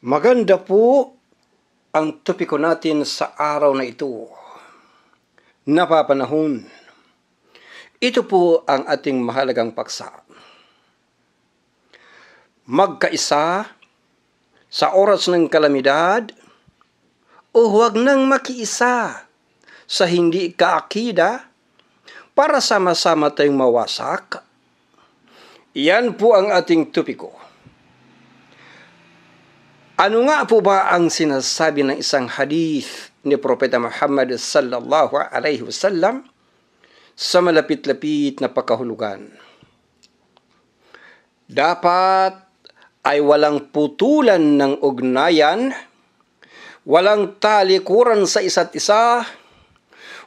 Maganda po ang topiko natin sa araw na ito. Napapanahon. Ito po ang ating mahalagang paksa. Magkaisa sa oras ng kalamidad o huwag nang makiisa sa hindi kaakida para sama-sama tayong mawasak. Yan po ang ating topiko. Ano nga po ba ang sinasabi ng isang hadith ni Propeta Muhammad sallallahu alaihi wasallam sa malapit-lapit na pagkahulugan? Dapat ay walang putulan ng ugnayan, walang talikuran sa isa't isa,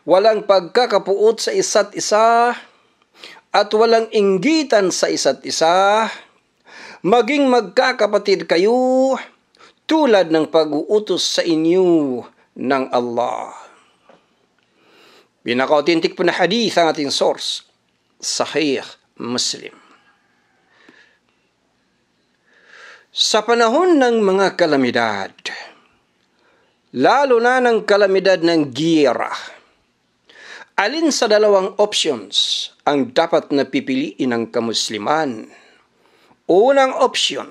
walang pagkakapuot sa isa't isa, at walang inggitan sa isa't isa, maging magkakapatid kayo, tulad ng pag-uutos sa inyo ng Allah. Pinaka-authentic po na hadith ang ating source, Sahih Muslim. Sa panahon ng mga kalamidad, lalo na ng kalamidad ng giyera, alin sa dalawang options ang dapat na pipiliin ng kamusliman? Unang option,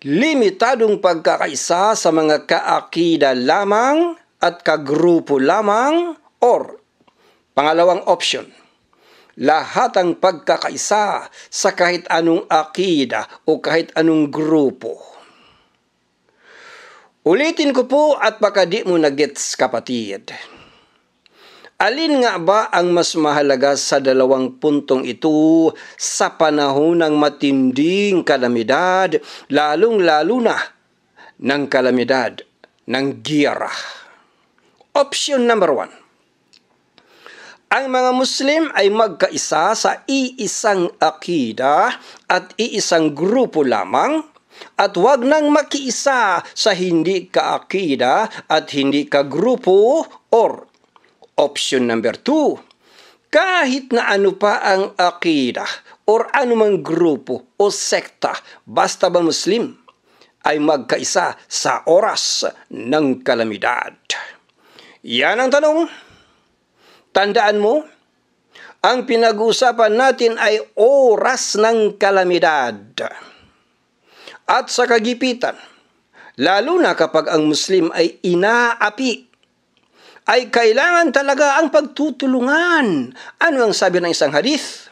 limitadong pagkakaisa sa mga kaakida lamang at kagrupo lamang, or pangalawang option, lahat ang pagkakaisa sa kahit anong akida o kahit anong grupo. Ulitin ko po at baka di mo na-gets, kapatid. Alin nga ba ang mas mahalaga sa dalawang puntong ito sa panahon ng matinding kalamidad, lalong-lalo na ng kalamidad ng giyera? Option number 1. Ang mga Muslim ay magkaisa sa iisang akida at iisang grupo lamang, at huwag nang makiisa sa hindi kaakida at hindi kagrupo, or option number 2, kahit na ano pa ang akida or anumang grupo o sekta, basta ba Muslim, ay magkaisa sa oras ng kalamidad. Yan ang tanong. Tandaan mo, ang pinag-uusapan natin ay oras ng kalamidad. At sa kagipitan, lalo na kapag ang Muslim ay inaapi, ay kailangan talaga ang pagtutulungan. Ano ang sabi ng isang hadith?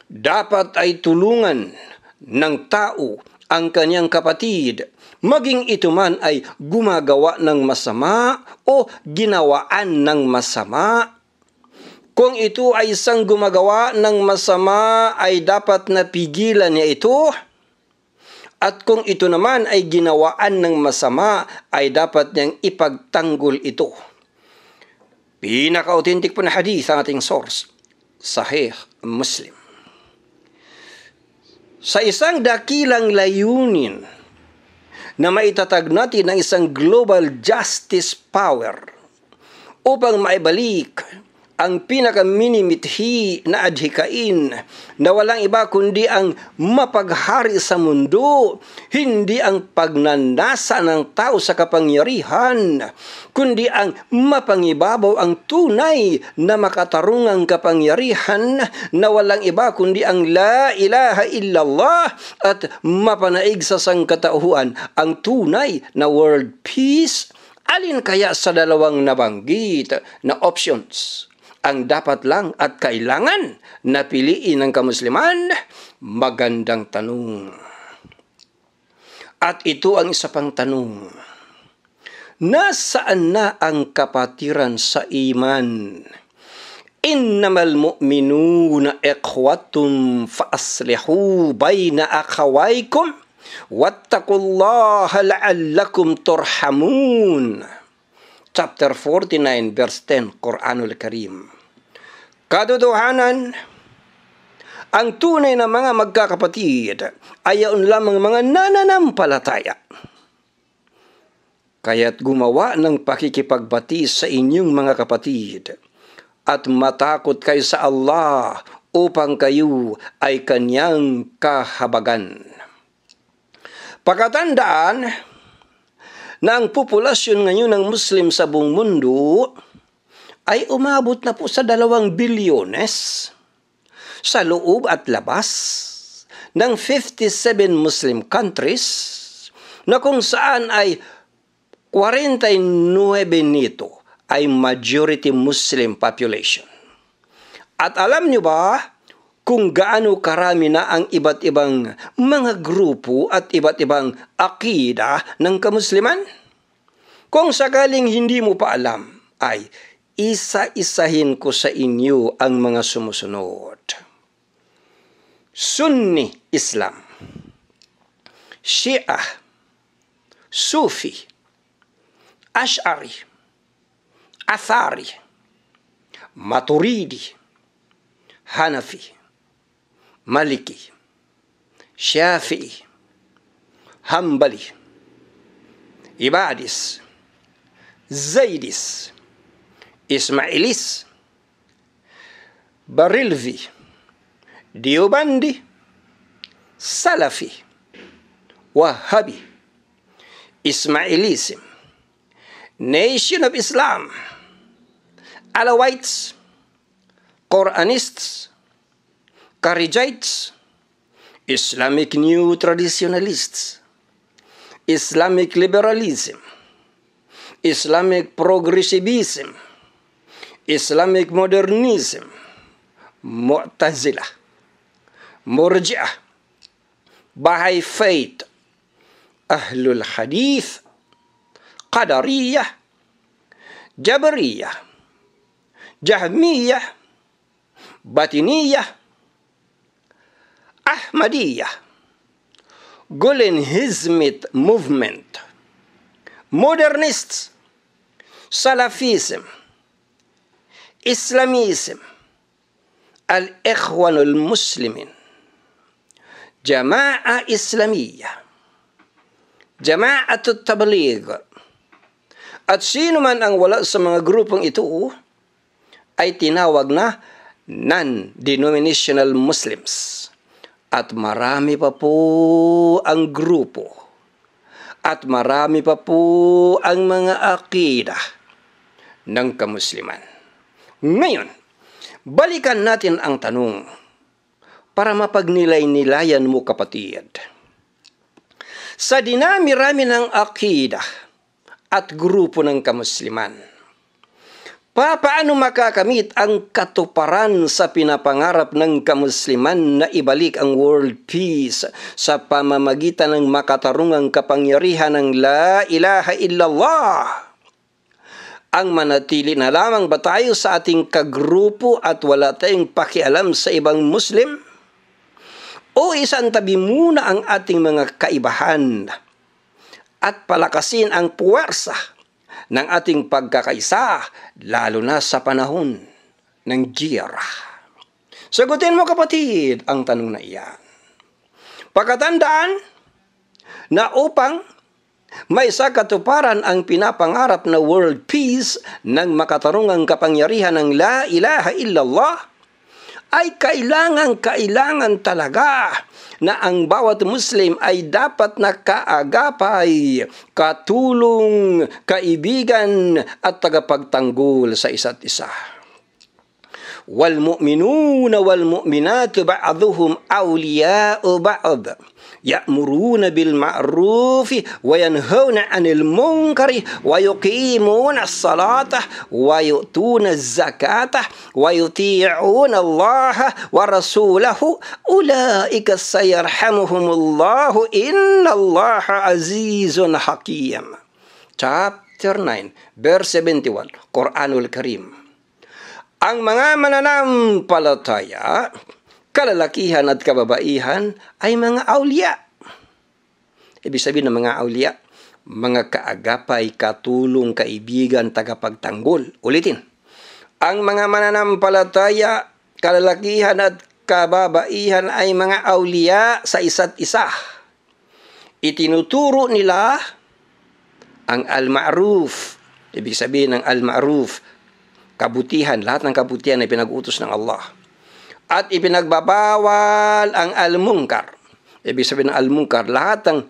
Dapat ay tulungan ng tao ang kanyang kapatid, maging ito man ay gumagawa ng masama o ginawaan ng masama. Kung ito ay isang gumagawa ng masama, ay dapat napigilan niya ito. At kung ito naman ay ginawaan ng masama, ay dapat niyang ipagtanggol ito. Pinaka-authentic po na hadith ang ating source, Sahih Muslim. Sa isang dakilang layunin na maitatag natin ng isang global justice power upang maibalik ang pinakaminimithi na adhikain na walang iba kundi ang mapaghari sa mundo, hindi ang pagnanasa ng tao sa kapangyarihan, kundi ang mapangibabaw, ang tunay na makatarungang kapangyarihan na walang iba kundi ang la ilaha illallah, at mapanaig sa sangkatauhan ang tunay na world peace. Alin kaya sa dalawang nabanggit na options ang dapat lang at kailangan na piliin ng kamusliman? Magandang tanong. At ito ang isa pang tanong. Nasaan na ang kapatiran sa iman? Innamal mu'minuna ikhwatun fa aslihu bayna akhawaykum wattaqullaha la'allakum turhamun. Chapter 49, verse 10, Quranul Karim. Katotohanan, ang tunay na mga magkakapatid ay yaon lamang mga nananampalataya. Kaya't gumawa ng pakikipagbati sa inyong mga kapatid at matakot kayo sa Allah upang kayo ay kanyang kahabagan. Pakatandaan na ang populasyon ngayon ng Muslim sa buong mundo ay umabot na po sa 2 bilyones sa loob at labas ng 57 Muslim countries na kung saan ay 49 nito ay majority Muslim population. At alam nyo ba kung gaano karami na ang iba't ibang mga grupo at iba't ibang akida ng kamusliman? Kung sakaling hindi mo pa alam, ay isa-isahin ko sa inyo ang mga sumusunod. Sunni Islam, Shia, Sufi, Ash'ari, Athari, Maturidi, Hanafi, Maliki, Shafi'i, Hanbali, Ibadis, Zaydis, Ismailis, Barilvi, Diobandi, Salafi, Wahhabi, Ismailism, Nation of Islam, Alawites, Quranists, Kharijites, Islamic New Traditionalists, Islamic Liberalism, Islamic Progressivism, Islamic Modernism, Mu'tazilah, Murji'ah, Baha'i Faith, Ahlul Hadith, Qadariyah, Jabariyah, Jahmiyah, Batiniyah, Ahmadiyah, Gulen Hizmit Movement, Modernists, Salafism, Islamism, Al-Ikhwanul Muslimin, Jama'a Islamiyah, Jama'atut Tabligh, at sino man ang wala sa mga grupong ito ay tinawag na non-denominational Muslims. At marami pa po ang grupo. At marami pa po ang mga akida ng kamusliman. Ngayon, balikan natin ang tanong para mapagnilay-nilayan mo, kapatid. Sa dinami-rami ng akida at grupo ng kamusliman, paano makakamit ang katuparan sa pinapangarap ng kamusliman na ibalik ang world peace sa pamamagitan ng makatarungang kapangyarihan ng La ilaha illallah? Ang manatili na lamang ba tayo sa ating kagrupo at wala tayong pakialam sa ibang Muslim? O isantabi muna ang ating mga kaibahan at palakasin ang puwersa ng ating pagkakaisa, lalo na sa panahon ng giyera? Sagutin mo, kapatid, ang tanong na iyan. Pagkatandaan na upang may sa katuparan ang pinapangarap na world peace ng makatarungang kapangyarihan ng La ilaha illallah, ay kailangan talaga na ang bawat Muslim ay dapat nakaagapay, katulong, kaibigan at tagapagtanggol sa isa't isa. Wal mu'minuna wal mu'minatu ba'duhum awliya'u ba'd, ya'muruna bil ma'rufi wa yanhauna 'anil munkari wa yuqimuna as-salata wa yu'tuna az-zakata wa yuti'una Allah wa rasulahu ulaika sayarhamuhumullahu innallaha azizun hakim. Chapter 9, verse 71, Quranul Karim. Ang mga mananampalataya, kalalakihan at kababaihan ay mga awliya. Ibig sabihin ng mga awliya, mga kaagapay, katulong, kaibigan, tagapagtanggol. Ulitin. Ang mga mananampalataya, kalalakihan at kababaihan ay mga awliya sa isa't isa. Itinuturo nila ang al-ma'ruf. Ibig sabihin ng al-ma'ruf, kabutihan, lahat ng kabutihan ay pinag-utos ng Allah. At ipinagbabawal ang al-munkar. Ibig sabihin ng al-munkar, lahat ng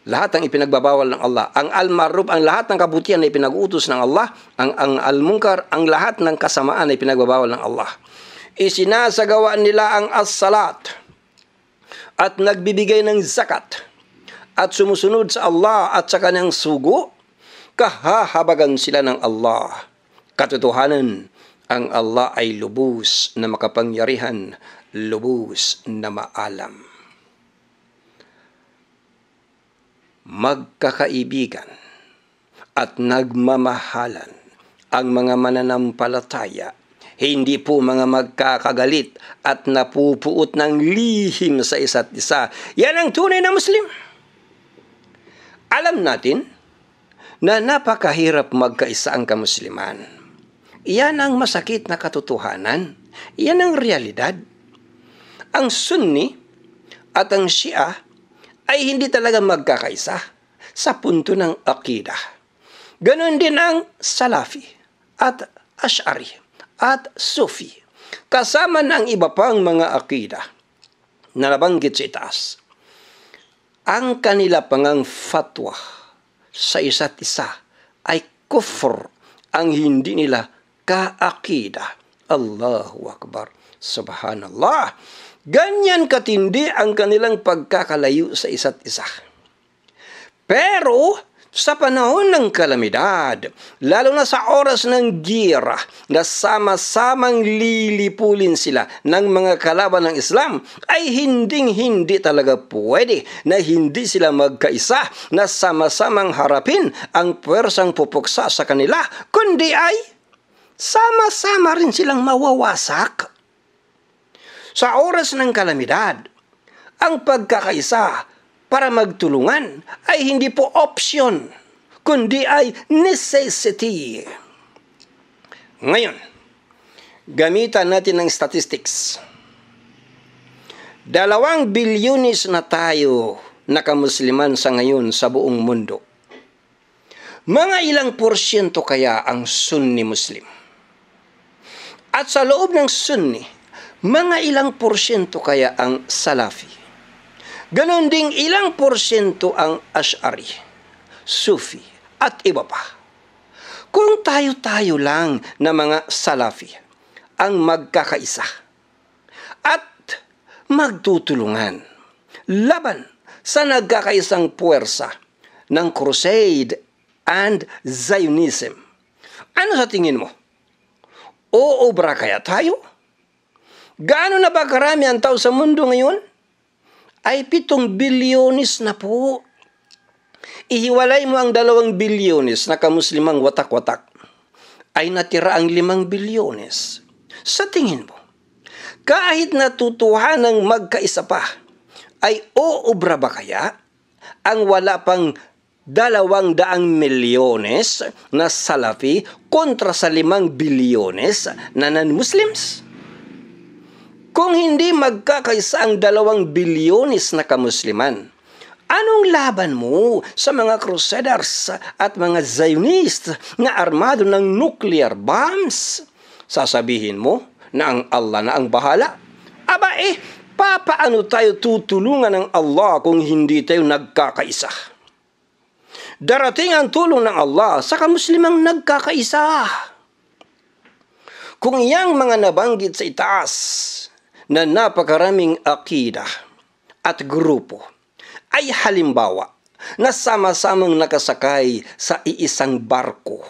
lahat ng ipinagbabawal ng Allah. Ang al-ma'ruf, ang lahat ng kabutihan na ipinag-utos ng Allah. Ang al-munkar, ang lahat ng kasamaan na ipinagbabawal ng Allah. Isinasagawa nila ang as-salat at nagbibigay ng zakat at sumusunod sa Allah at sa kanyang sugo, kahahabagan sila ng Allah. Katotohanan, ang Allah ay lubos na makapangyarihan, lubos na maalam. Magkakaibigan at nagmamahalan ang mga mananampalataya, hindi po mga magkakagalit at napupuot ng lihim sa isa't isa. Yan ang tunay na Muslim. Alam natin na napakahirap magkaisa ang kamusliman. Yan ang masakit na katotohanan. Yan ang realidad. Ang Sunni at ang Shia ay hindi talaga magkakaisa sa punto ng akidah. Ganon din ang Salafi at Ash'ari at Sufi. Kasama ng iba pang mga akidah na nabanggit sa itaas. Ang kanila pangang fatwa sa isa't isa ay kufr, ang hindi nila ka-akidah. Allahu Akbar. Subhanallah. Ganyan katindi ang kanilang pagkakalayo sa isa't isa. Pero sa panahon ng kalamidad, lalo na sa oras ng gira, na sama-samang lilipulin sila ng mga kalaban ng Islam, ay hindi talaga pwede na hindi sila magkaisa na sama-samang harapin ang puwersang pupuksa sa kanila, kundi ay sama-sama rin silang mawawasak. Sa oras ng kalamidad, ang pagkakaisa para magtulungan ay hindi po option, kundi ay necessity. Ngayon, gamitan natin ng statistics. 2 bilyones na tayo na kamusliman sa ngayon sa buong mundo. Mga ilang porsyento kaya ang Sunni Muslim? At sa loob ng Sunni, mga ilang porsyento kaya ang Salafi? Ganon ding ilang porsyento ang Ash'ari, Sufi, at iba pa. Kung tayo-tayo lang na mga Salafi ang magkakaisa at magtutulungan laban sa nagkakaisang puwersa ng Crusade and Zionism, ano sa tingin mo? Uubra kaya tayo? Gaano na ba karami ang tao sa mundo ngayon? Ay 7 bilyones na po. Ihiwalay mo ang 2 bilyones na kamuslimang watak-watak, ay natira ang 5 bilyones. Sa tingin mo, kahit natutuhan ng magkaisa pa, ay uubra ba kaya ang wala pang 200 milyones na Salafi kontra sa 5 bilyones na non-Muslims? Kung hindi magkakaisa ang 2 bilyones na kamusliman, anong laban mo sa mga Crusaders at mga Zionists na armado ng nuclear bombs? Sasabihin mo na ang Allah na ang bahala? Aba papaano tayo tutulungan ng Allah kung hindi tayo nagkakaisa? Darating ang tulong ng Allah sa kamuslimang nagkakaisa. Kung iyang mga nabanggit sa itaas na napakaraming akidah at grupo ay halimbawa na sama-samang nakasakay sa iisang barko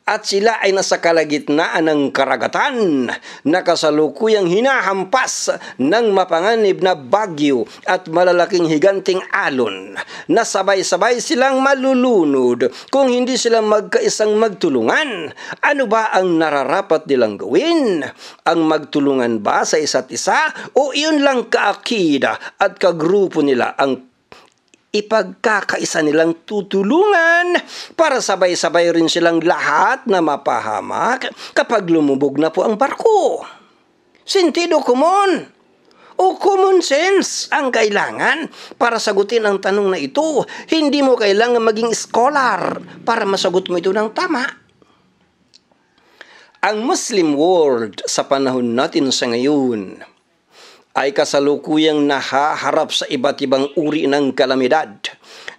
at sila ay nasa kalagitnaan ng karagatan na kasalukuyang hinahampas ng mapanganib na bagyo at malalaking higanting alon na sabay-sabay silang malulunod kung hindi sila magkaisang magtulungan. Ano ba ang nararapat nilang gawin? Ang magtulungan ba sa isa't isa o iyon lang kaakida at kagrupo nila ang ipagkakaisa nilang tutulungan para sabay-sabay rin silang lahat na mapahamak kapag lumubog na po ang barko? Sentido común o common sense ang kailangan para sagutin ang tanong na ito. Hindi mo kailangan maging scholar para masagot mo ito ng tama. Ang Muslim world sa panahon natin sa ngayon ay kasalukuyang nahaharap sa iba't ibang uri ng kalamidad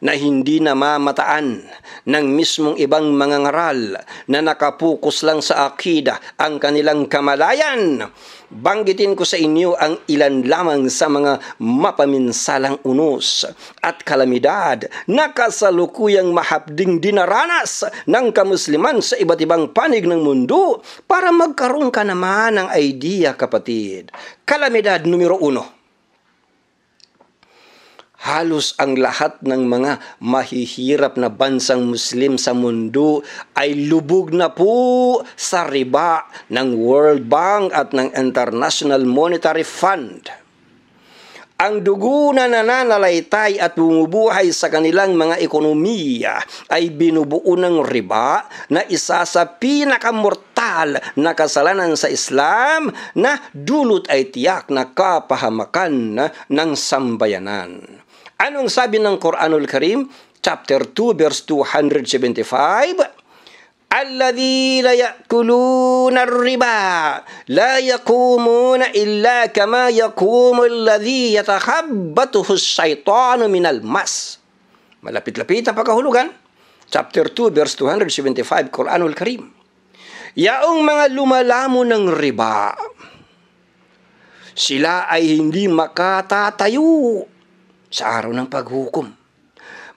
na hindi namamataan ng mismong ibang mga ngaral na nakapokus lang sa akida ang kanilang kamalayan. Banggitin ko sa inyo ang ilan lamang sa mga mapaminsalang unos at kalamidad na kasalukuyang mahapding dinaranas ng kamusliman sa iba't ibang panig ng mundo para magkaroon ka naman ng idea, kapatid. Kalamidad numero 1. Halos ang lahat ng mga mahihirap na bansang Muslim sa mundo ay lubog na po sa riba ng World Bank at ng International Monetary Fund. Ang dugo na nananalaytay at bumubuhay sa kanilang mga ekonomiya ay binubuo ng riba na isa sa pinakamortal na kasalanan sa Islam na dulot ay tiyak na kapahamakan ng sambayanan. Anong sabi ng Quranul Karim? Chapter 2, verse 275, Alladhina ya'kuluna ar-riba la yaqumuna illa kama yaqumu alladhi yatakhabbatuhu as-shaytanu minal mas. Malapit-lapit ang pagkahulugan. Chapter 2, verse 275, Quranul Karim. Yaong mga lumalamo ng riba, sila ay hindi makatatayo sa araw ng paghukom,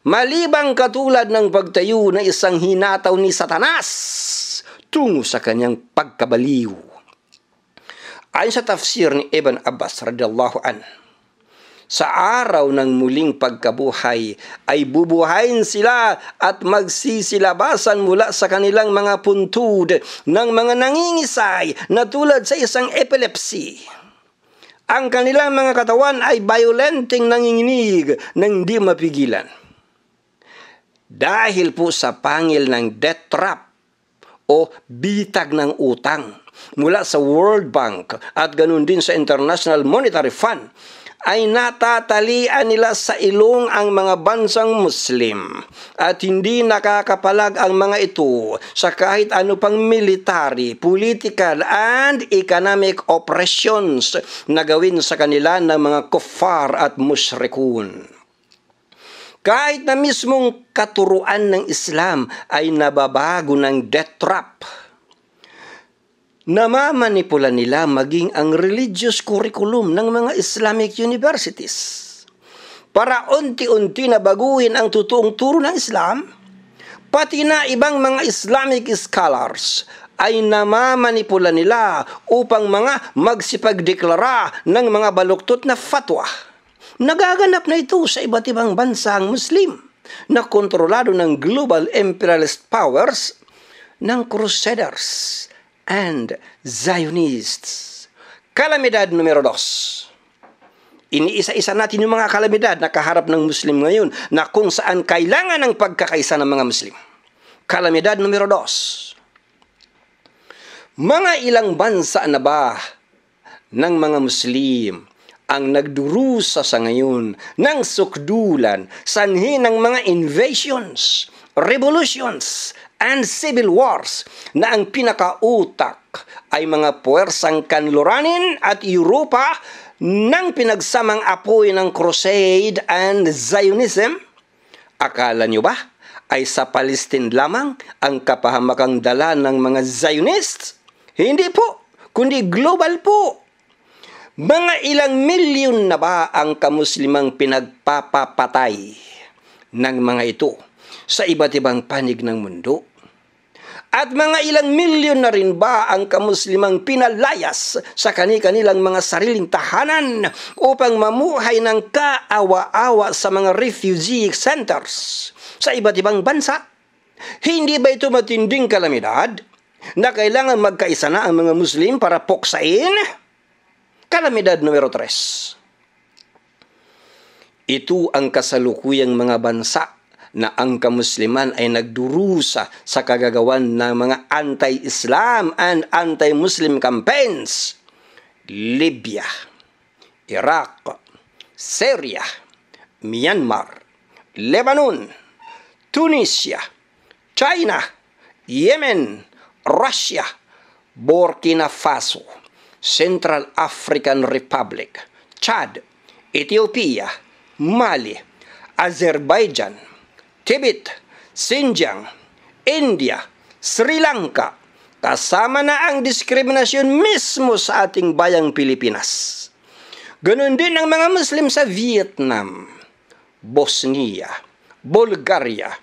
malibang katulad ng pagtayo na isang hinataw ni Satanas tungo sa kanyang pagkabaliw. Ayon sa tafsir ni Ibn Abbas radhiyallahu an, sa araw ng muling pagkabuhay ay bubuhayin sila at magsisilabasan mula sa kanilang mga puntod ng mga nangingisay na tulad sa isang epilepsy. Ang kanilang mga katawan ay violenting nanginginig nang di mapigilan. Dahil po sa pangil ng death trap o bitag ng utang mula sa World Bank at ganun din sa International Monetary Fund, ay natatalian nila sa ilong ang mga bansang Muslim at hindi nakakapalag ang mga ito sa kahit ano pang military, political, and economic operations na gawin sa kanila ng mga kuffar at musyrikun. Kahit na mismong katuruan ng Islam ay nababago ng death trap, namamanipula nila maging ang religious curriculum ng mga Islamic universities para unti-unti na baguhin ang totoong turo ng Islam. Pati na ibang mga Islamic scholars ay namamanipula nila upang mga magsipagdeklara ng mga baluktot na fatwa. Nagaganap na ito sa iba't ibang bansang Muslim na kontrolado ng global imperialist powers ng Crusaders and Zionists. Kalamidad numero 2. Iniisa-isa natin yung mga kalamidad na kaharap ng Muslim ngayon na kung saan kailangan ng pagkakaisa ng mga Muslim. Kalamidad numero 2. Mga ilang bansa na ba ng mga Muslim ang nagdurusa sa ngayon ng sukdulan, sanhi ng mga invasions, revolutions, and civil wars na ang pinakautak ay mga puwersang kanluranin at Europa ng pinagsamang apoy ng Crusade and Zionism? Akala nyo ba ay sa Palestine lamang ang kapahamakang dala ng mga Zionists? Hindi po, kundi global po. Mga ilang milyon na ba ang kamuslimang pinagpapapatay ng mga ito sa iba't ibang panig ng mundo? At mga ilang milyon na rin ba ang kamuslimang pinalayas sa kanilang mga sariling tahanan upang mamuhay ng kaawa-awa sa mga refugee centers sa iba't ibang bansa? Hindi ba ito matinding kalamidad na kailangan magkaisa na ang mga Muslim para puksain? Kalamidad numero 3. Ito ang kasalukuyang mga bansa na ang kamusliman ay nagdurusa sa kagagawan ng mga anti-Islam and anti-Muslim campaigns. Libya, Iraq, Syria, Myanmar, Lebanon, Tunisia, China, Yemen, Russia, Burkina Faso, Central African Republic, Chad, Ethiopia, Mali, Azerbaijan, Tibet, Xinjiang, India, Sri Lanka, kasama na ang diskriminasyon mismo sa ating bayang Pilipinas. Ganon din ang mga Muslim sa Vietnam, Bosnia, Bulgaria,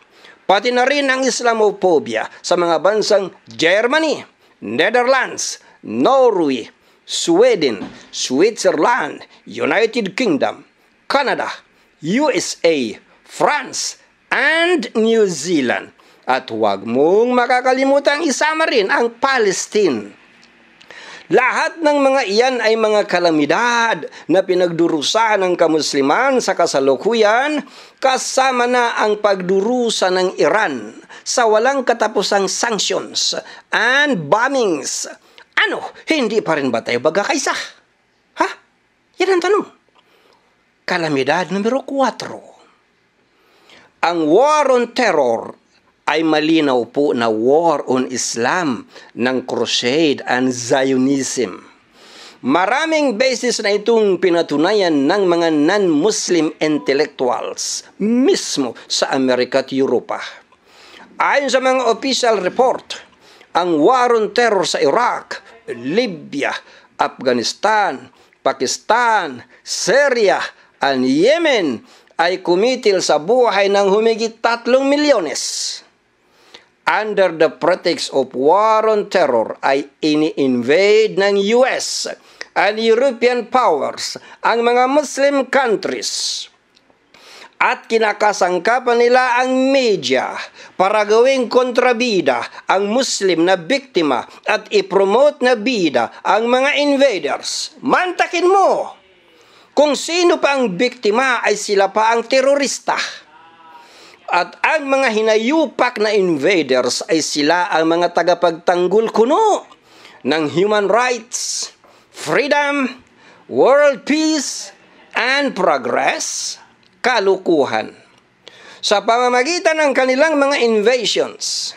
pati na rin ang Islamophobia sa mga bansang Germany, Netherlands, Norway, Sweden, Switzerland, United Kingdom, Canada, USA, France, and New Zealand. At huwag mong makakalimutang isama rin ang Palestine. Lahat ng mga iyan ay mga kalamidad na pinagdurusa ng kamusliman sa kasalukuyan, kasama na ang pagdurusa ng Iran sa walang katapusang sanctions and bombings. Ano, hindi pa rin ba tayo magkakaisa? Ha? Yan ang tanong. Kalamidad numero 4. Ang war on terror ay malinaw po na war on Islam ng Crusade and Zionism. Maraming beses na itong pinatunayan ng mga non-Muslim intellectuals mismo sa Amerika at Europa. Ayon sa mga official report, ang war on terror sa Iraq, Libya, Afghanistan, Pakistan, Syria, at Yemen ay kumitil sa buhay ng humigit 3 milyones. Under the pretext of war on terror ay ini-invade ng US and European powers ang mga Muslim countries at kinakasangkapan nila ang media para gawing kontrabida ang Muslim na biktima at ipromote na bida ang mga invaders. Mantakin mo! Kung sino pa ang biktima ay sila pa ang terorista. At ang mga hinayupak na invaders ay sila ang mga tagapagtanggol kuno ng human rights, freedom, world peace, and progress, kalukuhan. Sa pamamagitan ng kanilang mga invasions,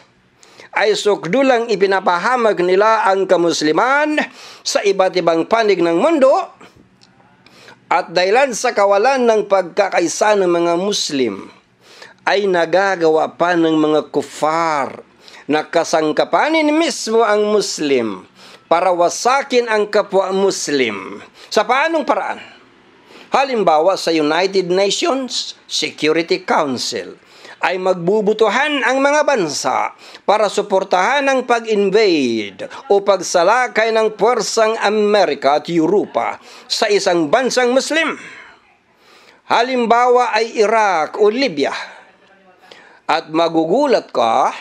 ay sukdulang ipinapahamag nila ang kamusliman sa iba't ibang panig ng mundo at dahilan sa kawalan ng pagkakaisa ng mga Muslim, ay nagagawa pa ng mga kufar na kasangkapanin mismo ang Muslim para wasakin ang kapwa Muslim. Sa paanong paraan? Halimbawa sa United Nations Security Council ay magbubutuhan ang mga bansa para suportahan ang pag-invade o pagsalakay ng puwersang Amerika at Europa sa isang bansang Muslim. Halimbawa ay Iraq o Libya. At magugulat ka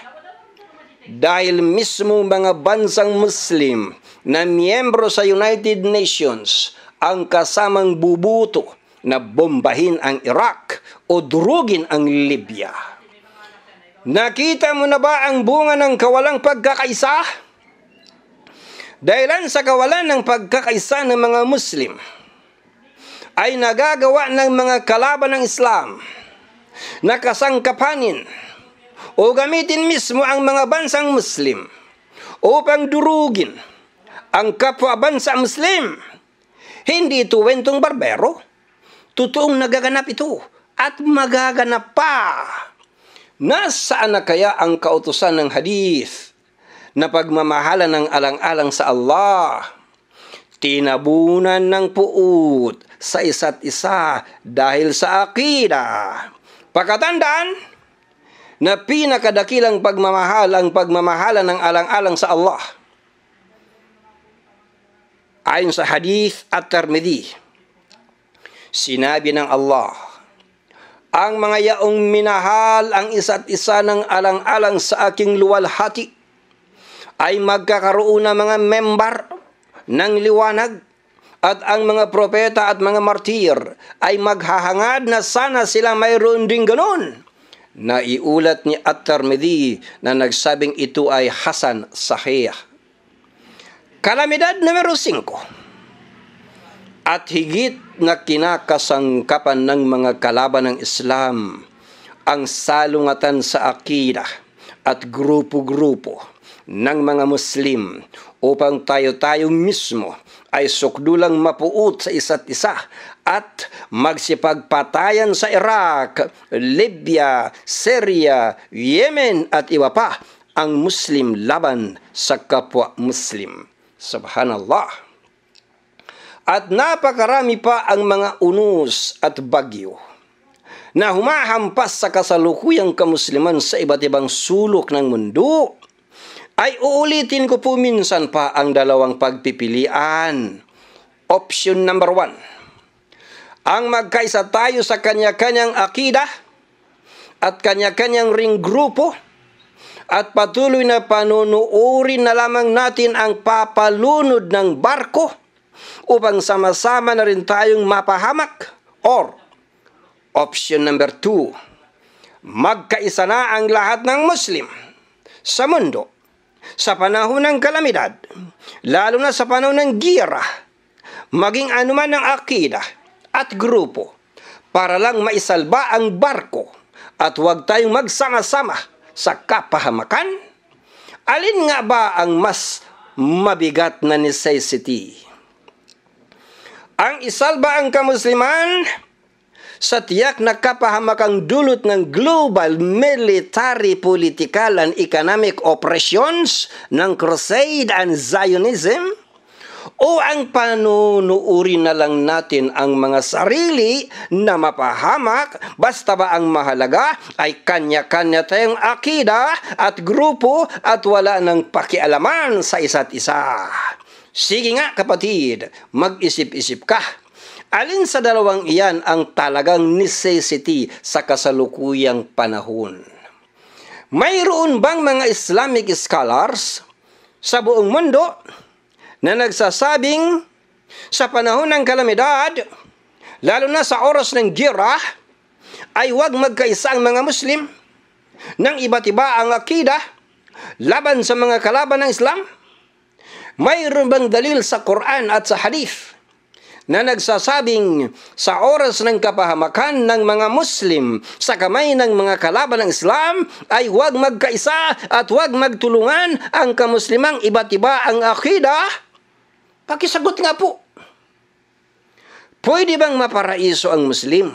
dahil mismo mga bansang Muslim na miyembro sa United Nations ang kasamang bubuto na bombahin ang Iraq o durugin ang Libya. Nakita mo na ba ang bunga ng kawalang pagkakaisa? Dahilan sa kawalan ng pagkakaisa ng mga Muslim ay nagagawa ng mga kalaban ng Islam na kasangkapanin o gamitin mismo ang mga bansang Muslim upang durugin ang kapwa bansa Muslim. Hindi ito wentong barbero. Totoong nagaganap ito at magaganap pa. Nasaan na kaya ang kautusan ng hadith na pagmamahala ng alang-alang sa Allah? Tinabunan ng puot sa isa't isa dahil sa akida. Pakatandaan na pinakadakilang pagmamahal ang pagmamahala ng alang-alang sa Allah. Ayon sa hadith at Tirmidhi, sinabi ng Allah, ang mga yaong minahal ang isa't isa ng alang-alang sa aking luwalhati ay magkakaroon ng mga member ng liwanag, at ang mga propeta at mga martir ay maghahangad na sana sila mayroon ding ganon. Naiulat ni At-Tirmidhi na nagsabing ito ay Hasan Sahih. Kalamidad numero 5. At higit na kinakasangkapan ng mga kalaban ng Islam ang salungatan sa akida at grupo-grupo ng mga Muslim upang tayo-tayo mismo ay sukdulang mapuot sa isa't isa at magsipagpatayan sa Iraq, Libya, Syria, Yemen at iba pa ang Muslim laban sa kapwa Muslim. Subhanallah. At napakarami pa ang mga unos at bagyo na humahampas sa kasalukuyang kamusliman sa iba't ibang sulok ng mundo. Ay uulitin ko po minsan pa ang dalawang pagpipilian. Option number 1. Ang magkaisa tayo sa kanya-kanyang akidah at kanya-kanyang ring grupo at patuloy na panunuorin na lamang natin ang papalunod ng barko upang sama-sama na rin tayong mapahamak. Or, option number 2. Magkaisa na ang lahat ng Muslim sa mundo sa panahon ng kalamidad, lalo na sa panahon ng giyera, maging anuman ng akida at grupo, para lang maisalba ang barko at huwag tayong magsama-sama sa kapahamakan. Alin nga ba ang mas mabigat na necessity? Ang isalba ang kamusliman sa tiyak na kapahamakang dulot ng global military, political, and economic operations ng Crusade and Zionism? O ang panunuuri na lang natin ang mga sarili na mapahamak, basta ba ang mahalaga ay kanya-kanya tayong akida at grupo at wala ng pakialaman sa isa't isa? Sige nga kapatid, mag-isip-isip ka. Alin sa dalawang iyan ang talagang necessity sa kasalukuyang panahon? Mayroon bang mga Islamic scholars sa buong mundo na nagsasabing sa panahon ng kalamidad, lalo na sa oras ng giyera, ay huwag magkaisa ang mga Muslim ng iba't iba ang akida laban sa mga kalaban ng Islam? Mayroon bang dalil sa Quran at sa Hadith na nagsasabing sa oras ng kapahamakan ng mga Muslim sa kamay ng mga kalaban ng Islam ay huwag magkaisa at huwag magtulungan ang kamuslimang iba't iba ang akida? Pakisagot nga po. Pwede bang maparaiso ang Muslim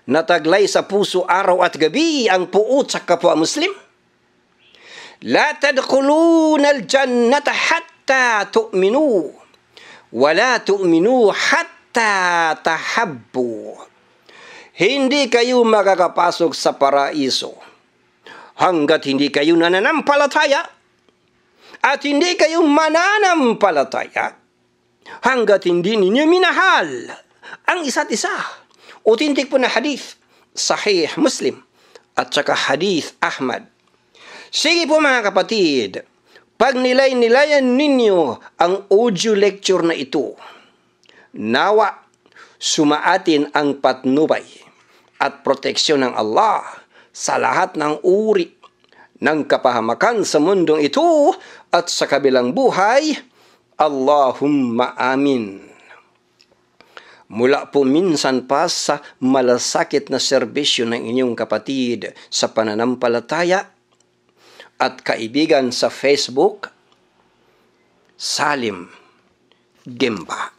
na taglay sa puso araw at gabi ang puot sa kapwa Muslim? La tadkhuluna al-jannata hatta tu'minu wala tu'minu hatta tahabbu. Hindi kayo makakapasok sa paraiso hanggat hindi kayo nananampalataya, at hindi kayo mananampalataya hanggat hindi ninyo minahal ang isa't isa. Authentic po na hadith, Sahih Muslim at saka hadith Ahmad. Sige po mga kapatid, pag nilay-nilayan ninyo ang audio lecture na ito, nawa sumaatin ang patnubay at proteksyon ng Allah sa lahat ng uri ng kapahamakan sa mundong ito at sa kabilang buhay. Allahumma amin. Mula po minsan pa sa malasakit na serbisyo ng inyong kapatid sa pananampalataya at kaibigan sa Facebook, Salim Gemba.